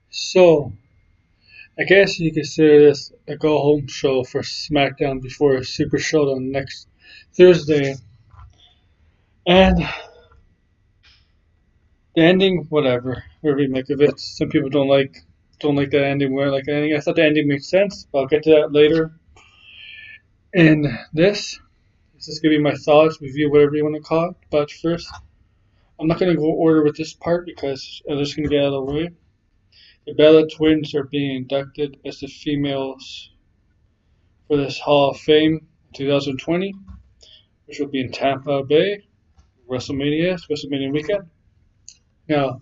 So, I guess you could consider this a go home show for SmackDown before Super Showdown next Thursday. And the ending, whatever you make of it. Some people don't like that ending. Where like ending, I thought the ending made sense, but I'll get to that later. In this is gonna be my thoughts, review, whatever you want to call it. But first, I'm not gonna go order with this part because I'm just gonna get out of the way. The Bella twins are being inducted as the females for this Hall of Fame 2020, which will be in Tampa Bay, WrestleMania weekend. Now,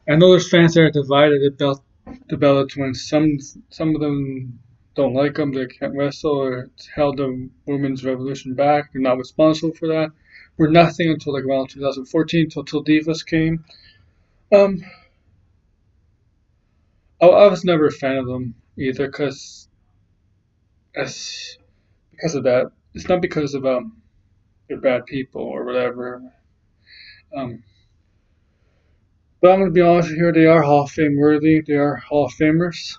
I know there's fans that are divided about the Bella Twins. Some of them don't like them. They can't wrestle or held the women's revolution back. They're not responsible for that. We're nothing until like around 2014, until Divas came. Um, I was never a fan of them either, as because of that. It's not because of they're bad people or whatever. Um, but I'm gonna be honest here. They are Hall of Fame worthy. They are Hall of Famers.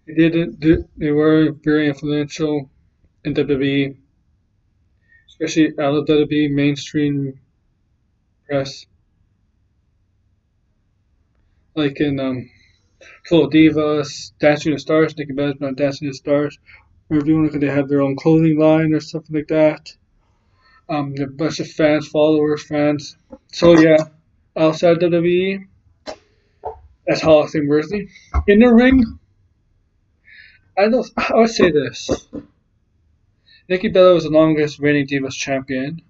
They were very influential in WWE, especially out of WWE mainstream press, like in Total Divas, Dancing with the Stars, Nikki Bella's on Dancing with the Stars, reviewing because they have their own clothing line or something like that. A bunch of fans, followers, fans. So yeah, outside WWE, that's Hall of Fame worthy. In the ring, I would say this. Nikki Bella was the longest reigning Divas champion.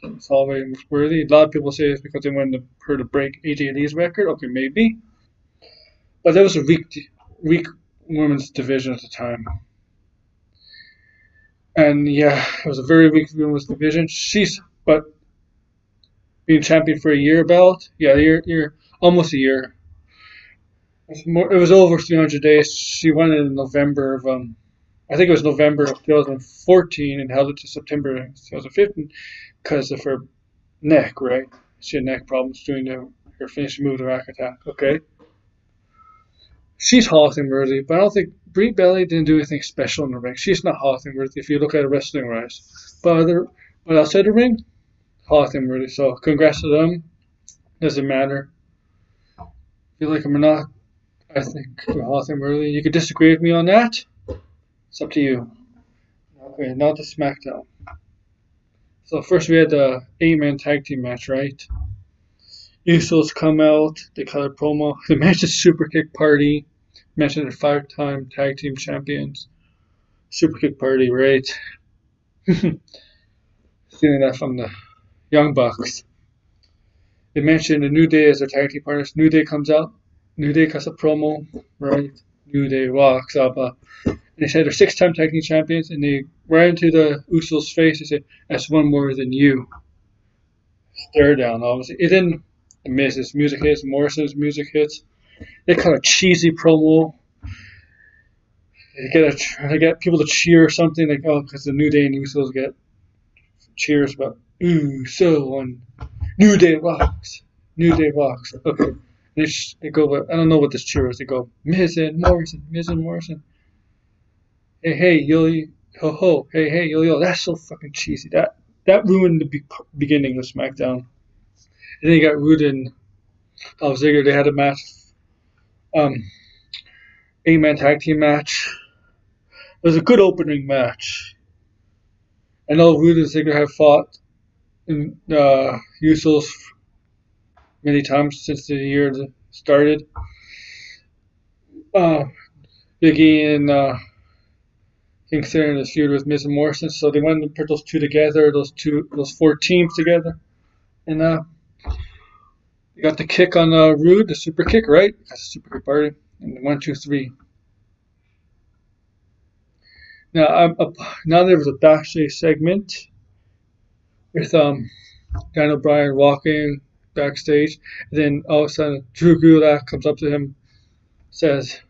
It's all very worthy. A lot of people say it's because they wanted her to break AJ Lee's record. Okay, maybe. But there was a weak women's division at the time. And yeah, it was a very weak women's division. But being champion for a year about, yeah, almost a year. It was over 300 days. She won it in November of, I think it was November of 2014 and held it to September 2015 because of her neck, right? She had neck problems doing her finishing move, the rack attack. Okay. She's Hall of Fame worthy, but I don't think Brie Bella didn't do anything special in the ring. She's not Hall of Fame worthy if you look at her wrestling wise. But outside the ring, Hall of Fame worthy. So congrats to them. Doesn't matter. If you like them or not, I think they're Hall of Fame worthy. You could disagree with me on that. It's up to you. Okay, now to SmackDown. So first we had the 8-man tag team match, right? Usos come out, they cut a promo. The match is Super Kick Party. Mentioned they're 5-time tag team champions. Super Kick Party, right? Stealing that from the Young Bucks. They mentioned the New Day as their tag team partners. New Day comes out. New Day cuts a promo, right? New Day walks up. And they said they're 6-time tag team champions, and they ran into the Usos' face. They said, "That's one more than you." Stare down, obviously. It didn't. The Miz's music hits, Morrison's music hits. They cut a cheesy promo. They get people to cheer something like, oh, because the New Day and Usos get cheers about ooh so and New Day rocks, New Day rocks. Okay, they go. I don't know what this cheer is. They go Miz and Morrison, Miz and Morrison. Hey hey yo ho ho. Hey hey yo yo. That's so fucking cheesy. That ruined the beginning of SmackDown. And then you got Rude and Ziggler. They had a match, um, 8-man tag team match. It was a good opening match. I know Rude and Ziggler have fought in Usos many times since the year started. Uh, Big E and considering this feud with Miz and Morrison, so they wanted to put those two together, those 4 teams together, and you got the kick on Rude, the super kick, right? That's a super kick party, and 1, 2, 3. Now, now there was a backstage segment with Dan O'Brien walking backstage, and then all of a sudden Drew Gulak comes up to him, says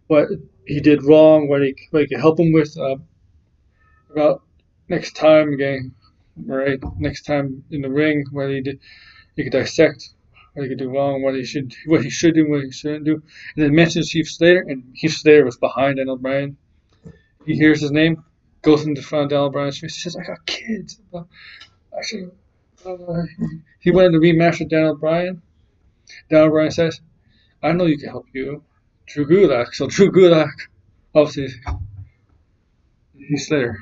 what he did wrong, what he could help him with about next time again, right? Next time in the ring, what he did, he could dissect what he could do wrong, what he should do, what he shouldn't do. And then mentions Heath Slater, and Heath Slater was behind Daniel Bryan. He hears his name, goes into front of Daniel Bryan's face. He says, "I got kids. I should." He wanted to rematch with Daniel Bryan. Daniel Bryan says, "I know you can help you, Drew Gulak." So Drew Gulak, obviously, Heath Slater.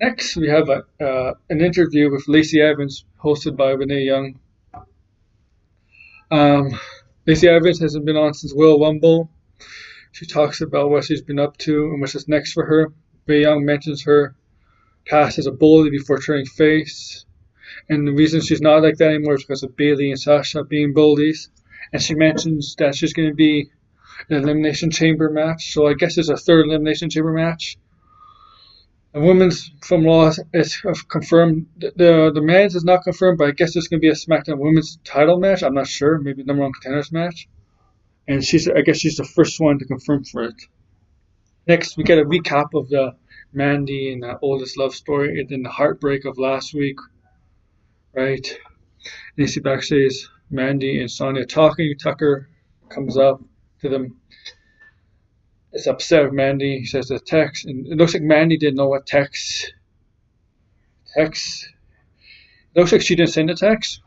Next, we have an interview with Lacey Evans, hosted by Renee Young. Lacey Evans hasn't been on since Royal Rumble. She talks about what she's been up to and what's next for her. Renee Young mentions her past as a bully before turning face. And the reason she's not like that anymore is because of Bayley and Sasha being bullies. And she mentions that she's going to be an Elimination Chamber match. So I guess it's a third Elimination Chamber match. The women's from Raw is confirmed. The men's is not confirmed, but I guess there's going to be a SmackDown Women's title match. I'm not sure. Maybe number one contenders match. And I guess she's the first one to confirm for it. Next, we get a recap of the Mandy and the Oldest Love story and then the heartbreak of last week. Right? And you see backstage Mandy and Sonya talking. Tucker comes up to them. Is upset with Mandy. He says the text, and it looks like Mandy didn't know what text. It looks like she didn't send the text.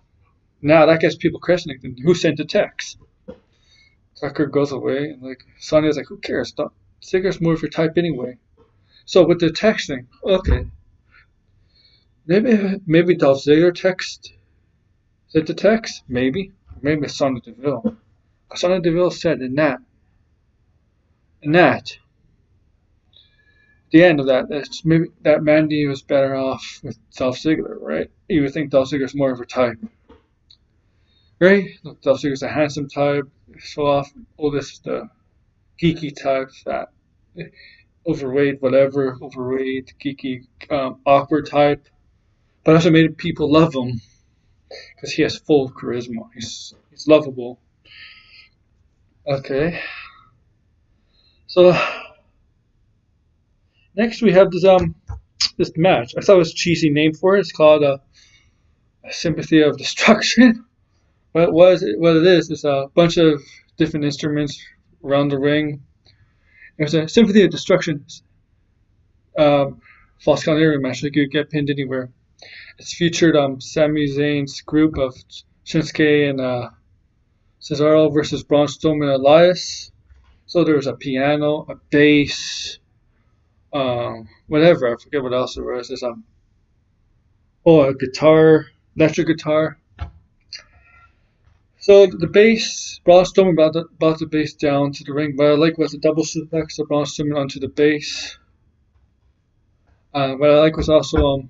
Now that gets people questioning who sent the text. Tucker goes away, and Sonya's like, who cares? Ziggler's more of your type anyway. So with the texting, okay, maybe Dolph Ziggler sent the text, maybe it's Sonya Deville. Sonya Deville said in that. The end of that, it's maybe that Mandy was better off with Dolph Ziggler, right? You would think Dolph Ziggler's more of her type, right? Dolph Ziggler's a handsome type, show off all this the geeky type, that overweight, geeky, awkward type. But also made people love him because he has full charisma. He's lovable. Okay. So next we have this match. I thought it was a cheesy name for it. It's called a Sympathy of Destruction. What it is a bunch of different instruments around the ring. It's a Sympathy of Destruction false count anywhere match. You could get pinned anywhere. It's featured Sami Zayn's group of Shinsuke and Cesaro versus Braun Strowman and Elias. So there was a piano, a bass, whatever. I forget what else there was. There's a guitar, electric guitar. So the bass, Braun Strowman brought the bass down to the ring. What I like was a double suplex of Braun Strowman onto the bass. What I like was also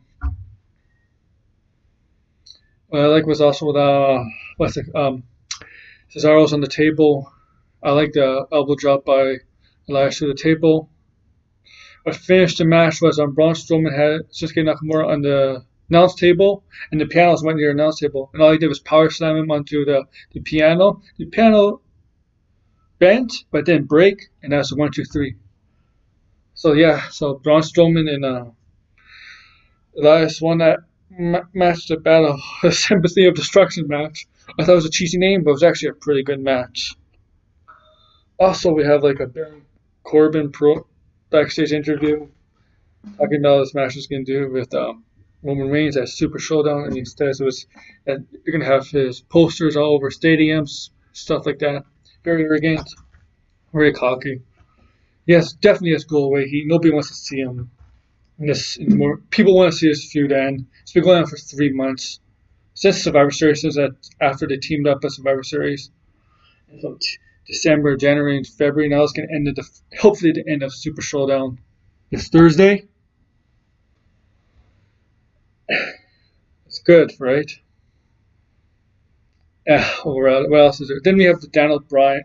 Cesaro's on the table. I like the elbow drop by Elias to the table. What finished the match was Braun Strowman had Shinsuke Nakamura on the announce table, and the pianos went near the announce table, and all he did was power slam him onto the piano. The piano bent, but didn't break, and that's a 1, 2, 3. So Braun Strowman and Elias won that match, the battle, the Sympathy of Destruction match. I thought it was a cheesy name, but it was actually a pretty good match. Also, we have a Baron Corbin backstage interview talking about this match was going to do with Roman Reigns at Super Showdown, and he says you're going to have his posters all over stadiums, stuff like that. Very arrogant, very cocky. Yes, definitely has go away. Nobody wants to see him in this anymore. People want to see this feud end. It's been going on for 3 months since Survivor Series, since after they teamed up at Survivor Series. And so December, January, and February. Now it's going to end hopefully the end of Super Showdown this Thursday. It's good, right? What else is there? Then we have the Daniel Bryan.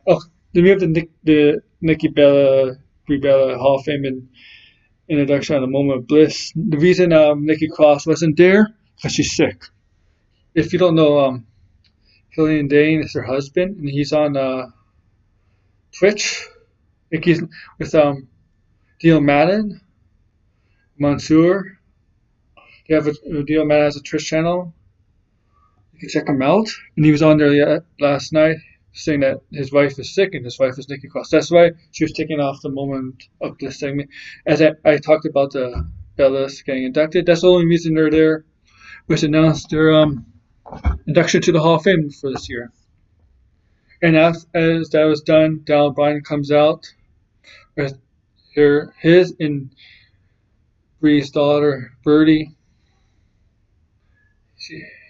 Then we have the Nikki Bella, Brie Bella Hall of Fame introduction on a Moment of Bliss. The reason Nikki Cross wasn't there because she's sick. If you don't know, Killian Dane is her husband, and he's on Twitch. Nikki's with Dio Madden, Mansoor. Dio Madden has a Twitch channel. to check him out, and he was on there last night saying that his wife is sick and his wife is Nikki Cross. That's why she was taking off the moment of this segment. As I talked about the Bellas getting inducted, that's the only reason they're there. Was announced their induction to the Hall of Fame for this year. And as that was done, Daniel Bryan comes out with his and Bree's daughter, Birdie.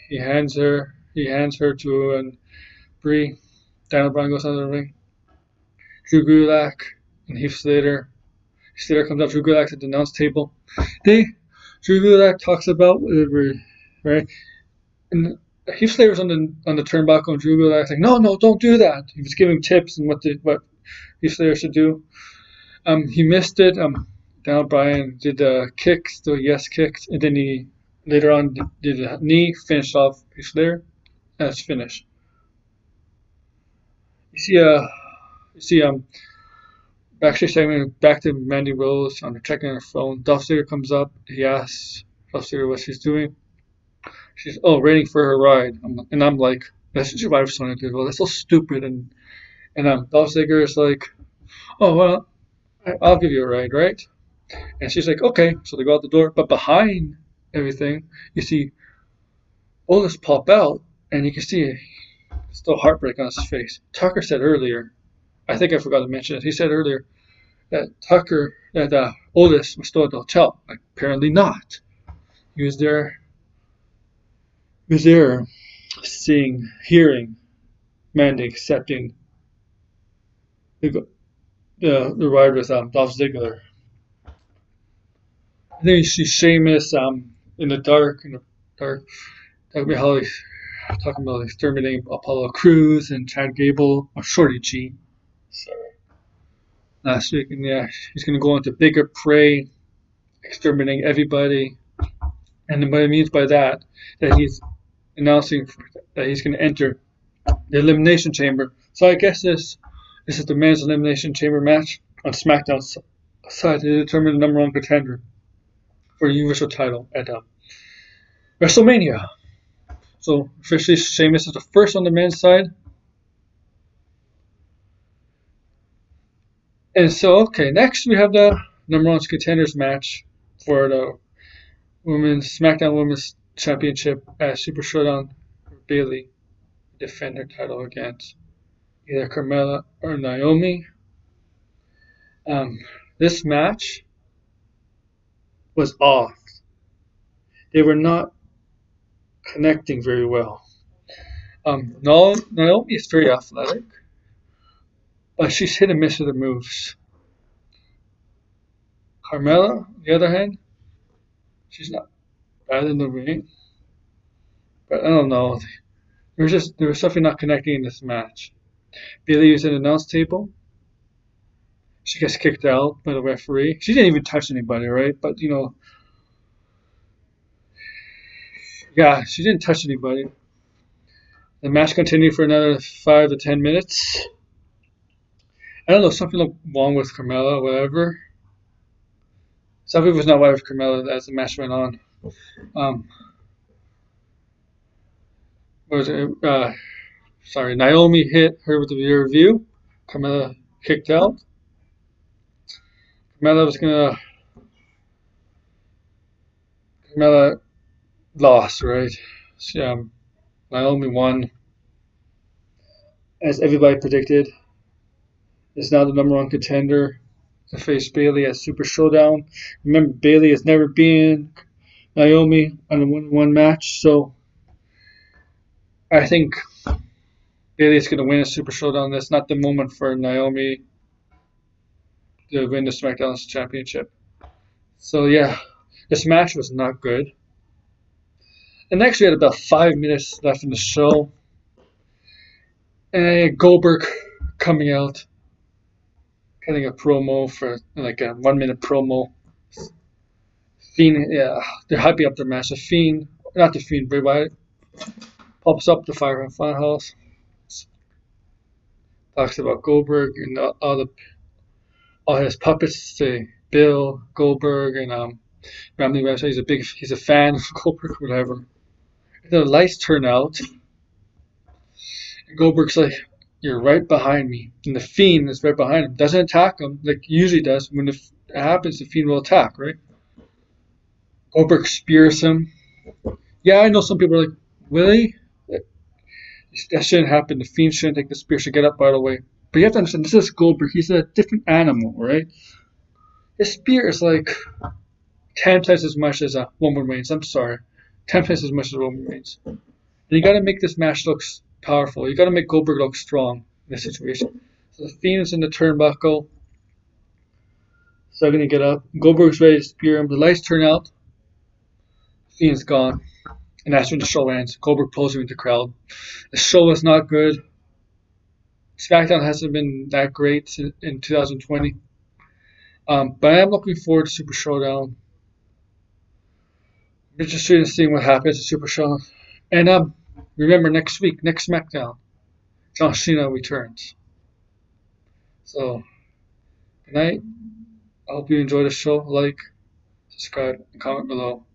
He hands her to Bree. Daniel Bryan goes under the ring. Drew Gulak and Heath Slater. Slater comes up. Drew Gulak's at the announce table. Drew Gulak talks about right, and Heath Slater's on the turnbuckle, and Drew Gulak's like, no, don't do that. He was giving tips and what Heath Slater should do. He missed it. Daniel Bryan did the kicks, the yes kicks, and then he later on did a knee, finished off Heath Slater. That's finished. You see backstage segment back to Mandy Rose checking her phone. Dolph Ziggler comes up. He asks Dolph Ziggler what she's doing. She's waiting for her ride. I'm like, that's your wife's son. Well, that's so stupid. And Dolph Ziggler is like, oh well, I'll give you a ride, right? And she's like, okay. So they go out the door, but behind everything, you see Otis pop out, and you can see still heartbreak on his face. Tucker said earlier, I think I forgot to mention it. He said earlier that Otis was still at the hotel. Like, apparently not. He was there, seeing, hearing, Mandy accepting the ride with Dolph Ziggler. Then you see Sheamus in the dark, talking about exterminating Apollo Crews and Chad Gable, or Shorty G. Sorry. Last week, and yeah, he's going to go into bigger prey, exterminating everybody. And what it means by that he's announcing that he's going to enter the Elimination Chamber. So I guess this is the men's Elimination Chamber match on SmackDown's side to determine the number one contender for the Universal title at WrestleMania. So officially, Sheamus is the first on the men's side. And so, okay, next we have the number one contenders match for the SmackDown Women's Championship at Super Showdown. Bayley defend her title against either Carmella or Naomi. This match was off. They were not connecting very well. Naomi is very athletic, but she's hit and miss with her moves. Carmella, on the other hand, she's not bad in the ring, but I don't know. There was something not connecting in this match. Bayley was at the announce table. She gets kicked out by the referee. She didn't even touch anybody, right? But yeah, she didn't touch anybody. The match continued for another 5 to 10 minutes. I don't know, something looked wrong with Carmella, whatever. Something was not right with Carmella as the match went on. Naomi hit her with the rear view. Carmella kicked out. Carmella lost, right? Naomi won. As everybody predicted, is now the number one contender to face Bayley at Super Showdown. Remember, Bayley has never been Naomi on a 1-1 match, so I think Bayley's going to win a Super Showdown. That's not the moment for Naomi to win the SmackDown Championship. So yeah, this match was not good. And next we had about 5 minutes left in the show. And Goldberg coming out, cutting a promo for like a 1 minute promo. Fiend, yeah, they're hyping up their match. The Fiend, Bray Wyatt pops up the Fire and Funhouse. Talks about Goldberg and all his puppets. Say Bill Goldberg and Ramsey Webster. He's a fan of Goldberg, whatever. The lights turn out, Goldberg's like, "You're right behind me," and the Fiend is right behind him. Doesn't attack him like he usually does. When it happens, the Fiend will attack, right? Goldberg spears him. Yeah, I know some people are like, "Really? That shouldn't happen. The Fiend shouldn't take the spear. Should get up right away." But you have to understand, this is Goldberg. He's a different animal, right? His spear is like 10 times as much as a Roman Reigns. I'm sorry, 10 times as much as Roman Reigns. And you got to make this match look powerful. You got to make Goldberg look strong in this situation. So the Fiend is in the turnbuckle. So going to get up. Goldberg's ready to spear him. The lights turn out. Fiend's gone. And that's when the show ends. Goldberg pulls him into the crowd. The show is not good. Smackdown hasn't been that great in 2020. But I am looking forward to Super Showdown. I'm interested in seeing what happens at Super Showdown. And remember, next week, next Smackdown, John Cena returns. So, good night. I hope you enjoy the show. Like, subscribe, and comment below.